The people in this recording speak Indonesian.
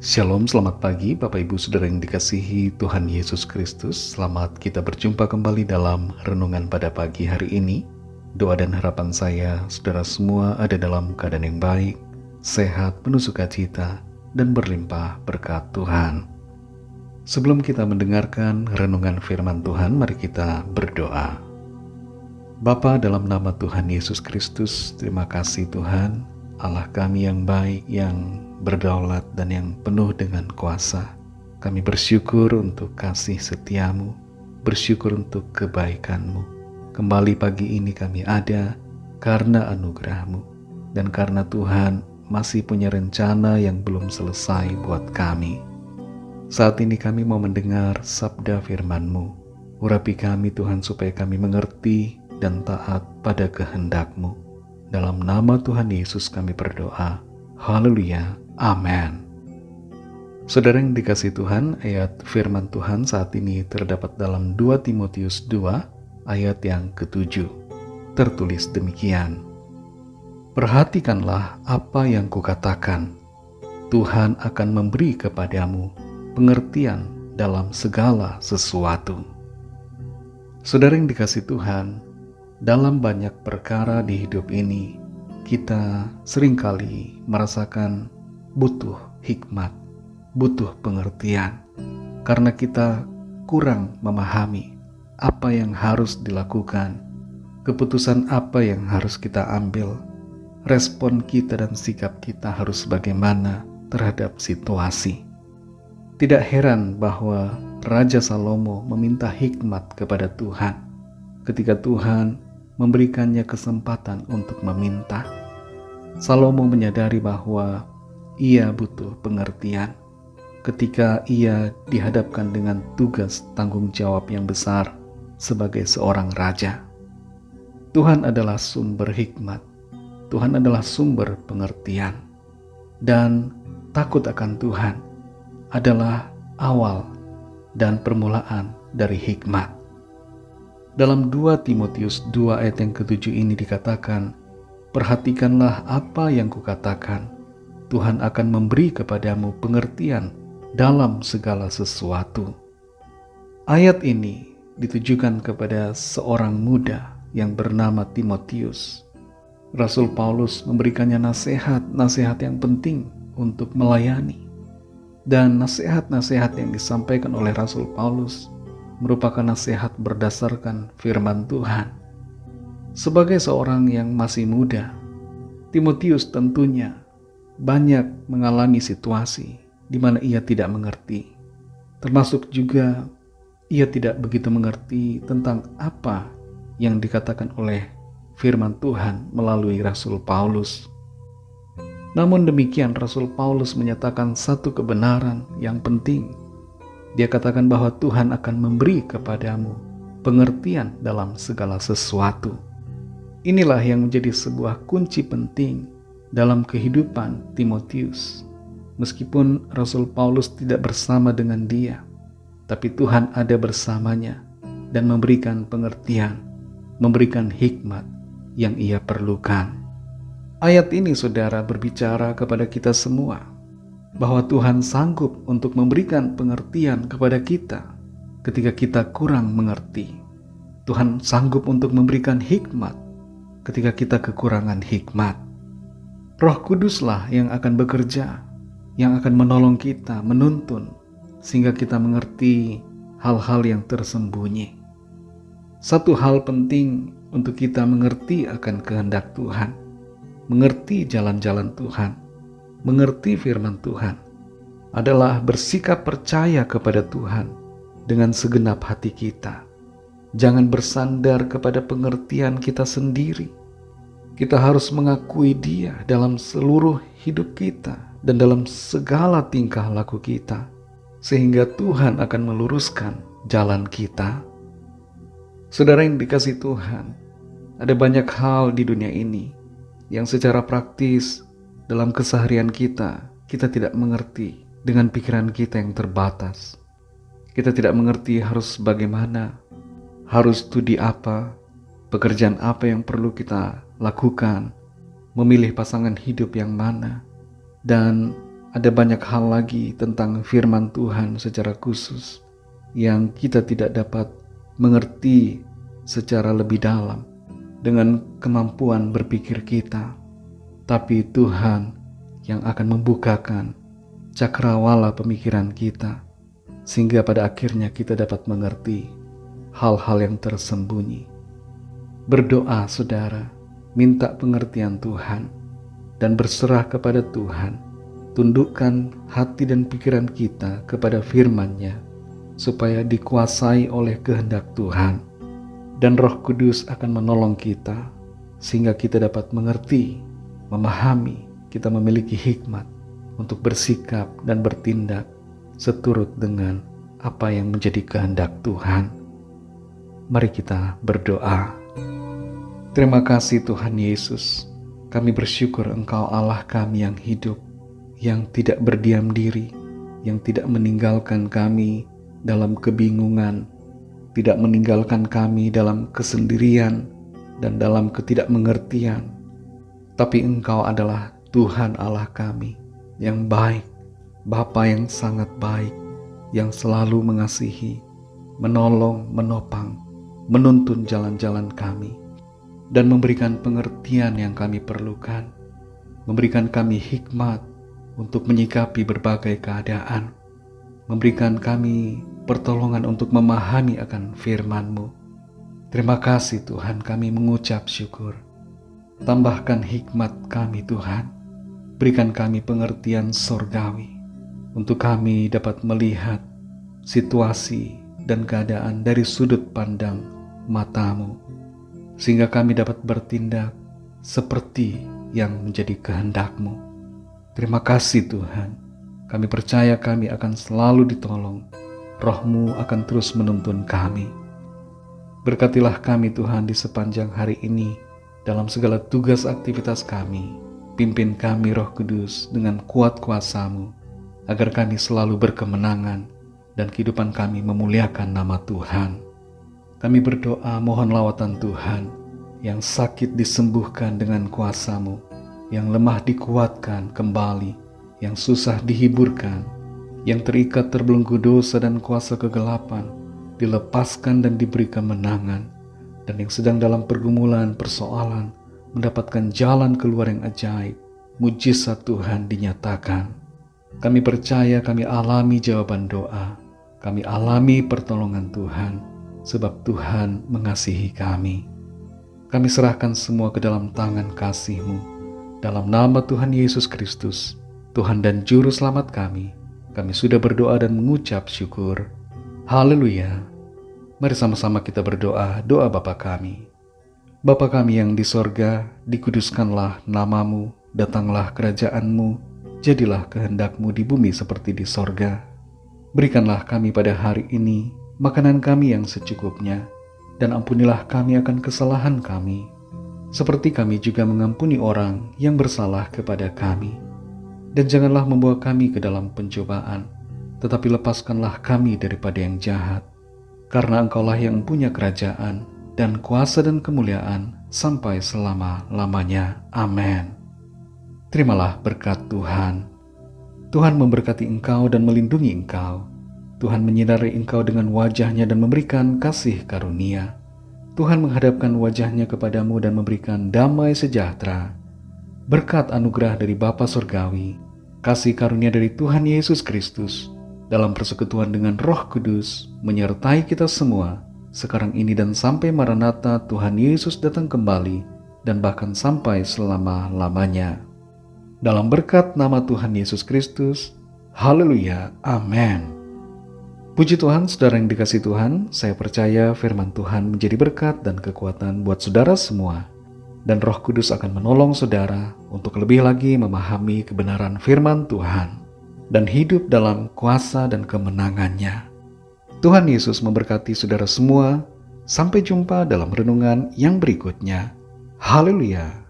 Shalom, selamat pagi Bapak Ibu Saudara yang dikasihi Tuhan Yesus Kristus. Selamat kita berjumpa kembali dalam renungan pada pagi hari ini. Doa dan harapan saya, saudara semua ada dalam keadaan yang baik, sehat, penuh sukacita, dan berlimpah berkat Tuhan. Sebelum kita mendengarkan renungan firman Tuhan, mari kita berdoa. Bapa, dalam nama Tuhan Yesus Kristus, terima kasih Tuhan, Allah kami yang baik, yang berdaulat dan yang penuh dengan kuasa. Kami bersyukur untuk kasih setiamu, bersyukur untuk kebaikanmu. Kembali pagi ini kami ada karena anugerahmu, dan karena Tuhan masih punya rencana yang belum selesai buat kami. Saat ini kami mau mendengar sabda firman-Mu. Urapi kami Tuhan supaya kami mengerti dan taat pada kehendak-Mu. Dalam nama Tuhan Yesus kami berdoa. Haleluya. Amin. Saudara yang dikasihi Tuhan, ayat firman Tuhan saat ini terdapat dalam 2 Timotius 2 ayat yang ke-7. Tertulis demikian. Perhatikanlah apa yang kukatakan. Tuhan akan memberi kepadamu pengertian dalam segala sesuatu. Saudara yang dikasihi Tuhan, dalam banyak perkara di hidup ini, kita seringkali merasakan butuh hikmat, butuh pengertian, karena kita kurang memahami apa yang harus dilakukan, keputusan apa yang harus kita ambil, respon kita dan sikap kita harus bagaimana terhadap situasi. Tidak heran bahwa Raja Salomo meminta hikmat kepada Tuhan ketika Tuhan memberikannya kesempatan untuk meminta. Salomo menyadari bahwa ia butuh pengertian ketika ia dihadapkan dengan tugas tanggung jawab yang besar sebagai seorang raja. Tuhan adalah sumber hikmat, Tuhan adalah sumber pengertian, dan takut akan Tuhan adalah awal dan permulaan dari hikmat. Dalam 2 Timotius 2 ayat yang ke-7 ini dikatakan, perhatikanlah apa yang kukatakan. Tuhan akan memberi kepadamu pengertian dalam segala sesuatu. Ayat ini ditujukan kepada seorang muda yang bernama Timotius. Rasul Paulus memberikannya nasihat-nasihat yang penting untuk melayani. Dan nasihat-nasihat yang disampaikan oleh Rasul Paulus merupakan nasihat berdasarkan firman Tuhan. Sebagai seorang yang masih muda, Timotius tentunya banyak mengalami situasi di mana ia tidak mengerti. Termasuk juga ia tidak begitu mengerti tentang apa yang dikatakan oleh firman Tuhan melalui Rasul Paulus. Namun demikian, Rasul Paulus menyatakan satu kebenaran yang penting. Dia katakan bahwa Tuhan akan memberi kepadamu pengertian dalam segala sesuatu. Inilah yang menjadi sebuah kunci penting dalam kehidupan Timotius. Meskipun Rasul Paulus tidak bersama dengan dia, tapi Tuhan ada bersamanya dan memberikan pengertian, memberikan hikmat yang ia perlukan. Ayat ini, saudara, berbicara kepada kita semua bahwa Tuhan sanggup untuk memberikan pengertian kepada kita ketika kita kurang mengerti. Tuhan sanggup untuk memberikan hikmat ketika kita kekurangan hikmat. Roh Kuduslah yang akan bekerja, yang akan menolong kita, menuntun, sehingga kita mengerti hal-hal yang tersembunyi. Satu hal penting untuk kita mengerti akan kehendak Tuhan, mengerti jalan-jalan Tuhan, mengerti firman Tuhan, adalah bersikap percaya kepada Tuhan dengan segenap hati kita. Jangan bersandar kepada pengertian kita sendiri. Kita harus mengakui Dia dalam seluruh hidup kita dan dalam segala tingkah laku kita, sehingga Tuhan akan meluruskan jalan kita. Saudara yang dikasihi Tuhan, ada banyak hal di dunia ini yang secara praktis dalam keseharian kita tidak mengerti dengan pikiran kita yang terbatas. Kita tidak mengerti harus bagaimana, harus studi apa, pekerjaan apa yang perlu kita lakukan, memilih pasangan hidup yang mana, dan ada banyak hal lagi tentang firman Tuhan secara khusus yang kita tidak dapat mengerti secara lebih dalam dengan kemampuan berpikir kita. Tapi Tuhan yang akan membukakan cakrawala pemikiran kita, sehingga pada akhirnya kita dapat mengerti hal-hal yang tersembunyi. Berdoa saudara, minta pengertian Tuhan, dan berserah kepada Tuhan. Tundukkan hati dan pikiran kita kepada firman-Nya, supaya dikuasai oleh kehendak Tuhan. Dan Roh Kudus akan menolong kita, sehingga kita dapat mengerti, memahami, kita memiliki hikmat untuk bersikap dan bertindak seturut dengan apa yang menjadi kehendak Tuhan. Mari kita berdoa. Terima kasih Tuhan Yesus, kami bersyukur Engkau Allah kami yang hidup, yang tidak berdiam diri, yang tidak meninggalkan kami dalam kebingungan, tidak meninggalkan kami dalam kesendirian dan dalam ketidakmengertian. Tapi Engkau adalah Tuhan Allah kami yang baik, Bapa yang sangat baik, yang selalu mengasihi, menolong, menopang, menuntun jalan-jalan kami, dan memberikan pengertian yang kami perlukan, memberikan kami hikmat untuk menyikapi berbagai keadaan, memberikan kami pertolongan untuk memahami akan firman-Mu. Terima kasih Tuhan, kami mengucap syukur. Tambahkan hikmat kami Tuhan, berikan kami pengertian sorgawi, untuk kami dapat melihat situasi dan keadaan dari sudut pandang mata-Mu, sehingga kami dapat bertindak seperti yang menjadi kehendak-Mu. Terima kasih Tuhan, kami percaya kami akan selalu ditolong, Roh-Mu akan terus menuntun kami. Berkatilah kami Tuhan di sepanjang hari ini, dalam segala tugas aktivitas kami. Pimpin kami Roh Kudus dengan kuat kuasa-Mu, agar kami selalu berkemenangan dan kehidupan kami memuliakan nama Tuhan. Kami berdoa mohon lawatan Tuhan, yang sakit disembuhkan dengan kuasa-Mu, yang lemah dikuatkan kembali, yang susah dihiburkan, yang terikat terbelenggu dosa dan kuasa kegelapan dilepaskan dan diberi kemenangan, dan yang sedang dalam pergumulan persoalan mendapatkan jalan keluar yang ajaib. Mujizat Tuhan dinyatakan. Kami percaya kami alami jawaban doa, kami alami pertolongan Tuhan, sebab Tuhan mengasihi kami. Kami serahkan semua ke dalam tangan kasih-Mu. Dalam nama Tuhan Yesus Kristus, Tuhan dan Juru Selamat kami sudah berdoa dan mengucap syukur. Haleluya. Mari sama-sama kita berdoa, doa Bapa kami. Bapa kami yang di sorga, dikuduskanlah nama-Mu, datanglah kerajaan-Mu, jadilah kehendak-Mu di bumi seperti di sorga. Berikanlah kami pada hari ini makanan kami yang secukupnya, dan ampunilah kami akan kesalahan kami, seperti kami juga mengampuni orang yang bersalah kepada kami. Dan janganlah membawa kami ke dalam pencobaan, tetapi lepaskanlah kami daripada yang jahat. Karena Engkaulah yang punya kerajaan dan kuasa dan kemuliaan sampai selama-lamanya. Amin. Terimalah berkat Tuhan. Tuhan memberkati engkau dan melindungi engkau. Tuhan menyinari engkau dengan wajah-Nya dan memberikan kasih karunia. Tuhan menghadapkan wajah-Nya kepadamu dan memberikan damai sejahtera. Berkat anugerah dari Bapa Surgawi, kasih karunia dari Tuhan Yesus Kristus, dalam persekutuan dengan Roh Kudus, menyertai kita semua, sekarang ini dan sampai Maranatha Tuhan Yesus datang kembali, dan bahkan sampai selama-lamanya. Dalam berkat nama Tuhan Yesus Kristus, haleluya, amin. Puji Tuhan, saudara yang dikasihi Tuhan, saya percaya firman Tuhan menjadi berkat dan kekuatan buat saudara semua. Dan Roh Kudus akan menolong saudara untuk lebih lagi memahami kebenaran firman Tuhan dan hidup dalam kuasa dan kemenangan-Nya. Tuhan Yesus memberkati saudara semua. Sampai jumpa dalam renungan yang berikutnya. Haleluya.